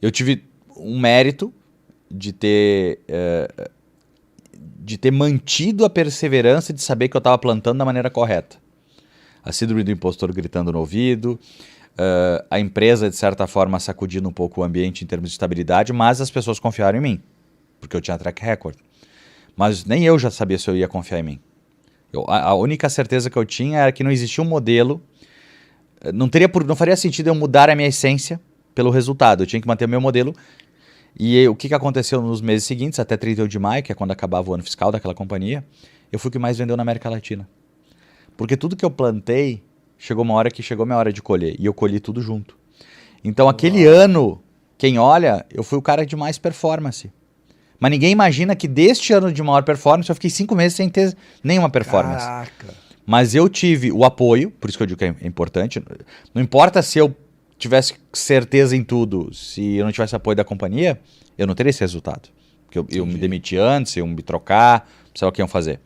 Eu tive um mérito de ter mantido a perseverança de saber que eu estava plantando da maneira correta. A síndrome do impostor gritando no ouvido, a empresa, de certa forma, sacudindo um pouco o ambiente em termos de estabilidade, mas as pessoas confiaram em mim, porque eu tinha track record. Mas nem eu já sabia se eu ia confiar em mim. A única certeza que eu tinha era que não existia um modelo, não faria sentido eu mudar a minha essência pelo resultado, eu tinha que manter o meu modelo. E o que aconteceu nos meses seguintes, até 31 de maio, que é quando acabava o ano fiscal daquela companhia, eu fui o que mais vendeu na América Latina. Porque tudo que eu plantei, chegou uma hora que chegou a minha hora de colher, e eu colhi tudo junto. Então aquele ano, quem olha, eu fui o cara de mais performance. Mas ninguém imagina que deste ano de maior performance, eu fiquei 5 meses sem ter nenhuma performance. Caraca. Mas eu tive o apoio, por isso que eu digo que é importante. Não importa se eu tivesse certeza em tudo, se eu não tivesse apoio da companhia, eu não teria esse resultado. Porque eu me demiti antes, eu me trocar, não sei o que iam fazer.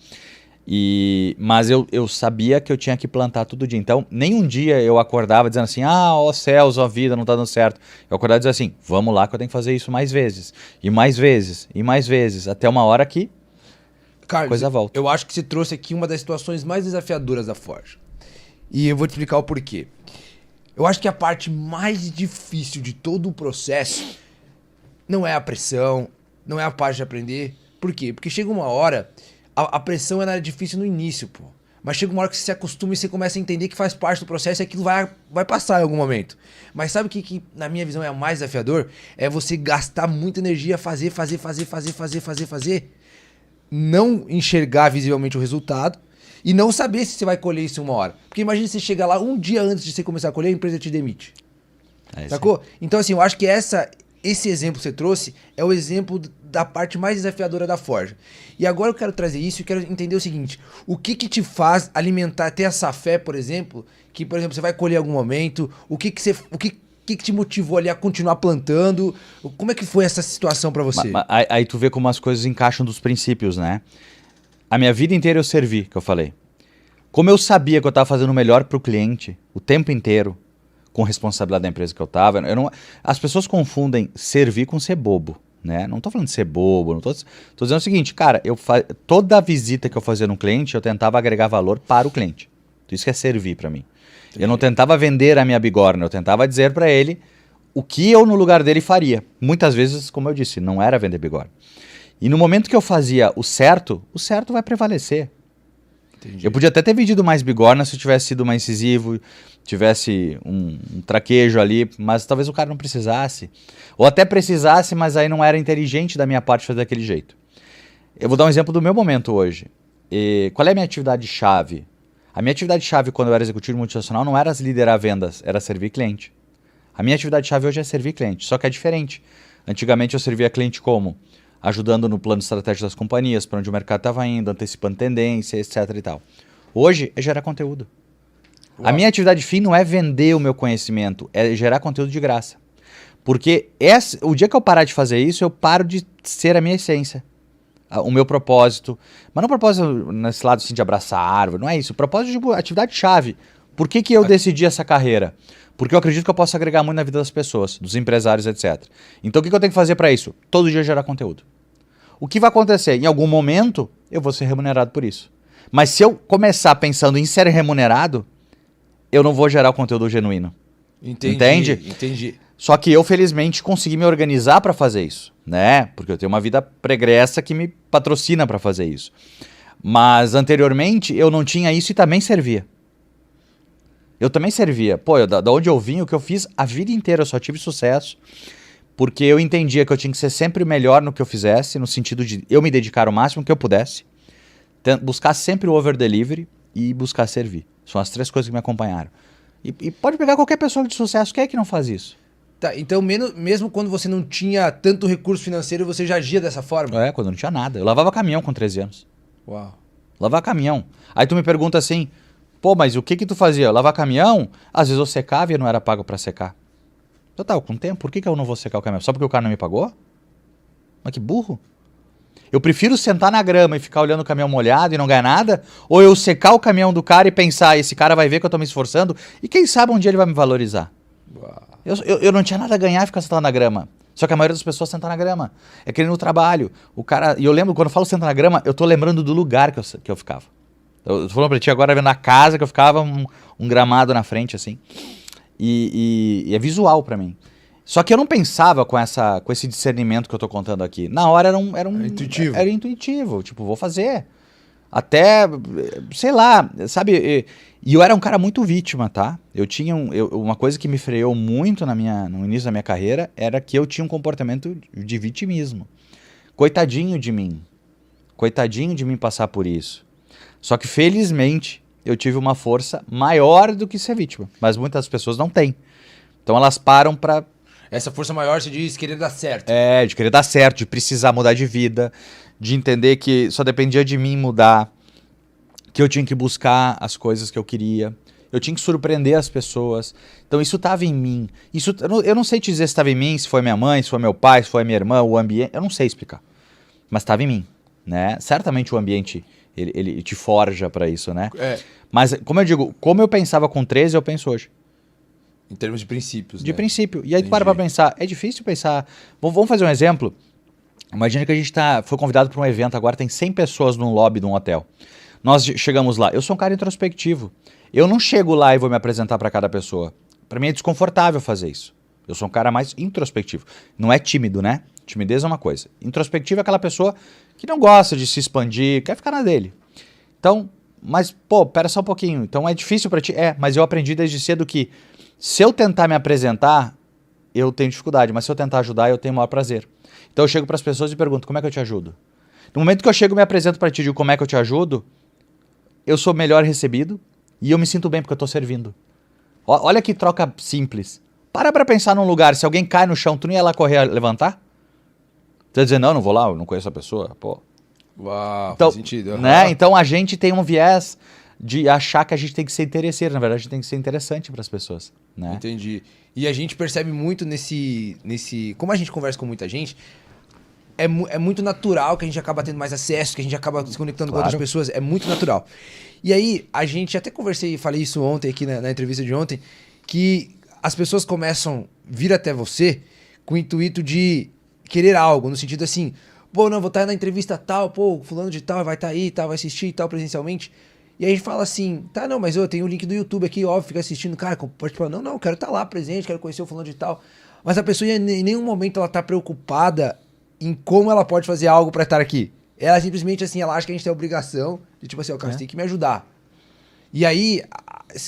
Mas eu sabia que eu tinha que plantar todo dia. Então, nem um dia eu acordava dizendo assim, ó céus, ó vida, não tá dando certo. Eu acordava dizendo assim, vamos lá que eu tenho que fazer isso mais vezes. E mais vezes, e mais vezes. Até uma hora que Carlos, coisa volta. Eu acho que você trouxe aqui uma das situações mais desafiadoras da Forge. E eu vou te explicar o porquê. Eu acho que a parte mais difícil de todo o processo não é a pressão, não é a parte de aprender. Por quê? Porque chega uma hora, a pressão era difícil no início, pô. Mas chega uma hora que você se acostuma e você começa a entender que faz parte do processo e aquilo vai passar em algum momento. Mas sabe o que na minha visão é o mais desafiador? É você gastar muita energia, fazer, não enxergar visivelmente o resultado e não saber se você vai colher isso uma hora. Porque imagina você chegar lá um dia antes de você começar a colher, a empresa te demite. Sacou? Então assim, eu acho que esse exemplo que você trouxe é o exemplo da parte mais desafiadora da Forja. E agora eu quero trazer isso e quero entender o seguinte, o que te faz alimentar, ter essa fé, por exemplo, que, por exemplo, você vai colher em algum momento, o que te motivou ali a continuar plantando? Como é que foi essa situação pra você? Aí tu vê como as coisas encaixam dos princípios, né? A minha vida inteira eu servi, que eu falei. Como eu sabia que eu estava fazendo o melhor pro cliente, o tempo inteiro, com responsabilidade da empresa que eu estava, as pessoas confundem servir com ser bobo, né? Não tô falando de ser bobo, tô dizendo o seguinte, cara, toda visita que eu fazia no cliente, eu tentava agregar valor para o cliente. Isso que é servir para mim. Eu não tentava vender a minha bigorna, eu tentava dizer para ele o que eu no lugar dele faria. Muitas vezes, como eu disse, não era vender bigorna. E no momento que eu fazia o certo vai prevalecer. Entendi. Eu podia até ter vendido mais bigorna se eu tivesse sido mais incisivo, tivesse um traquejo ali, mas talvez o cara não precisasse. Ou até precisasse, mas aí não era inteligente da minha parte fazer daquele jeito. Eu vou dar um exemplo do meu momento hoje. Qual é a minha atividade-chave? A minha atividade-chave quando eu era executivo multinacional não era liderar vendas, era servir cliente. A minha atividade-chave hoje é servir cliente, só que é diferente. Antigamente eu servia cliente como? Ajudando no plano estratégico das companhias, para onde o mercado estava indo, antecipando tendência, etc. e tal. Hoje é gerar conteúdo. Uau. A minha atividade fim não é vender o meu conhecimento, é gerar conteúdo de graça. Porque o dia que eu parar de fazer isso, eu paro de ser a minha essência. O meu propósito. Mas não propósito nesse lado assim, de abraçar a árvore, não é isso. O propósito de atividade-chave. Por que eu decidi essa carreira? Porque eu acredito que eu posso agregar muito na vida das pessoas, dos empresários, etc. Então o que eu tenho que fazer para isso? Todo dia gerar conteúdo. O que vai acontecer? Em algum momento, eu vou ser remunerado por isso. Mas se eu começar pensando em ser remunerado, eu não vou gerar o conteúdo genuíno. Entende? Entendi. Só que eu, felizmente, consegui me organizar para fazer isso, né? Porque eu tenho uma vida pregressa que me patrocina para fazer isso. Mas, anteriormente, eu não tinha isso e também servia. Eu também servia. Pô, da onde eu vim, o que eu fiz a vida inteira, eu só tive sucesso porque eu entendia que eu tinha que ser sempre melhor no que eu fizesse, no sentido de eu me dedicar o máximo que eu pudesse, buscar sempre o over-delivery e buscar servir. São as 3 coisas que me acompanharam. E pode pegar qualquer pessoa de sucesso, quem é que não faz isso? Tá, então mesmo quando você não tinha tanto recurso financeiro, você já agia dessa forma? É, quando não tinha nada. Eu lavava caminhão com 13 anos. Uau. Lavar caminhão. Aí tu me pergunta assim, pô, mas o que tu fazia? Lavar caminhão? Às vezes eu secava e não era pago pra secar. Eu tava com tempo, por que eu não vou secar o caminhão? Só porque o cara não me pagou? Mas que burro. Eu prefiro sentar na grama e ficar olhando o caminhão molhado e não ganhar nada? Ou eu secar o caminhão do cara e pensar, esse cara vai ver que eu tô me esforçando e quem sabe um dia ele vai me valorizar. Eu não tinha nada a ganhar ficar sentado na grama. Só que a maioria das pessoas senta na grama. É que nem no trabalho. O cara... E eu lembro, quando eu falo senta na grama, eu tô lembrando do lugar que eu ficava. Eu tô falando pra ti agora, vendo a casa que eu ficava, um gramado na frente, assim. E é visual pra mim. Só que eu não pensava com esse discernimento que eu tô contando aqui. Na hora era intuitivo. Era intuitivo. Tipo, vou fazer. Até, sei lá, sabe? E eu era um cara muito vítima, tá? Eu tinha uma coisa que me freou muito no início da minha carreira era que eu tinha um comportamento de vitimismo. Coitadinho de mim. Coitadinho de mim passar por isso. Só que, felizmente, eu tive uma força maior do que ser vítima. Mas muitas pessoas não têm. Então elas param pra... Essa força maior, você diz, querer dar certo. É, de querer dar certo, de precisar mudar de vida, de entender que só dependia de mim mudar, que eu tinha que buscar as coisas que eu queria, eu tinha que surpreender as pessoas. Então isso estava em mim. Eu não sei te dizer se estava em mim, se foi minha mãe, se foi meu pai, se foi minha irmã, o ambiente, eu não sei explicar. Mas estava em mim, né? Certamente o ambiente, ele te forja para isso, né? É. Mas, como eu digo, como eu pensava com 13, eu penso hoje. Em termos de princípios, De né? princípio. E aí tu para pra pensar, é difícil pensar... Vamos fazer um exemplo. Imagina que a gente foi convidado para um evento, agora tem 100 pessoas num lobby de um hotel. Nós chegamos lá, eu sou um cara introspectivo. Eu não chego lá e vou me apresentar para cada pessoa. Para mim é desconfortável fazer isso. Eu sou um cara mais introspectivo. Não é tímido, né? Timidez é uma coisa. Introspectivo é aquela pessoa que não gosta de se expandir, quer ficar na dele. Então, mas, pô, pera só um pouquinho. Então é difícil para ti? É, mas eu aprendi desde cedo que se eu tentar me apresentar, eu tenho dificuldade, mas se eu tentar ajudar, eu tenho o maior prazer. Então eu chego para as pessoas e pergunto, como é que eu te ajudo? No momento que eu chego e me apresento para ti e digo como é que eu te ajudo, eu sou melhor recebido e eu me sinto bem porque eu estou servindo. Olha que troca simples. Para pensar num lugar, se alguém cai no chão, tu não ia lá correr levantar? Tu ia dizer, não vou lá, eu não conheço a pessoa, pô. Uau, Então, faz sentido. né? Então a gente tem um viés de achar que a gente tem que ser interesseiro. Na verdade, a gente tem que ser interessante para as pessoas, né? Entendi. E a gente percebe muito nesse... Como a gente conversa com muita gente, é muito natural que a gente acaba tendo mais acesso, que a gente acaba se conectando com outras pessoas. É muito natural. E aí, a gente até falei isso ontem aqui na entrevista de ontem, que as pessoas começam a vir até você com o intuito de querer algo, no sentido assim, pô, não, vou estar na entrevista tal, pô, fulano de tal vai estar aí, tal, vai assistir tal presencialmente. E aí a gente fala assim, tá, não, mas eu tenho o link do YouTube aqui, óbvio, fica assistindo, cara, participando. Não, quero estar lá presente, quero conhecer o fulano de tal. Mas a pessoa em nenhum momento ela tá preocupada em como ela pode fazer algo pra estar aqui. Ela simplesmente assim, ela acha que a gente tem a obrigação de tipo assim, ó, cara, você tem que me ajudar. E aí,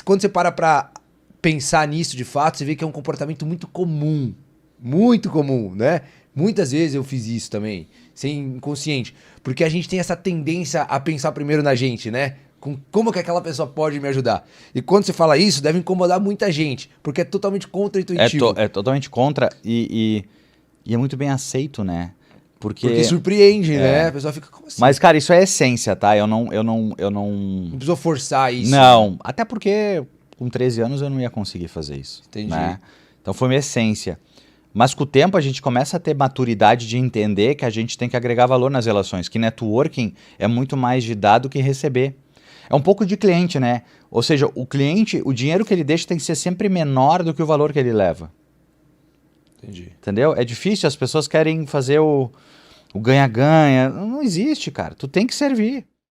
quando você para pra pensar nisso de fato, você vê que é um comportamento muito comum, né? Muitas vezes eu fiz isso também, sem inconsciente, porque a gente tem essa tendência a pensar primeiro na gente, né? Como que aquela pessoa pode me ajudar? E quando você fala isso, deve incomodar muita gente, porque é totalmente contra-intuitivo. É totalmente contra e é muito bem aceito, né? Porque surpreende, né? A pessoa fica, como assim? Mas, cara, isso é essência, tá? Eu não... Não precisou forçar isso. Não, né? até porque com 13 anos eu não ia conseguir fazer isso. Entendi. Né? Então foi minha essência. Mas com o tempo a gente começa a ter maturidade de entender que a gente tem que agregar valor nas relações, que networking é muito mais de dar do que receber. É um pouco de cliente, né? Ou seja, o cliente, o dinheiro que ele deixa tem que ser sempre menor do que o valor que ele leva. Entendi. Entendeu? É difícil, as pessoas querem fazer o ganha-ganha. Não existe, cara. Tu tem que servir.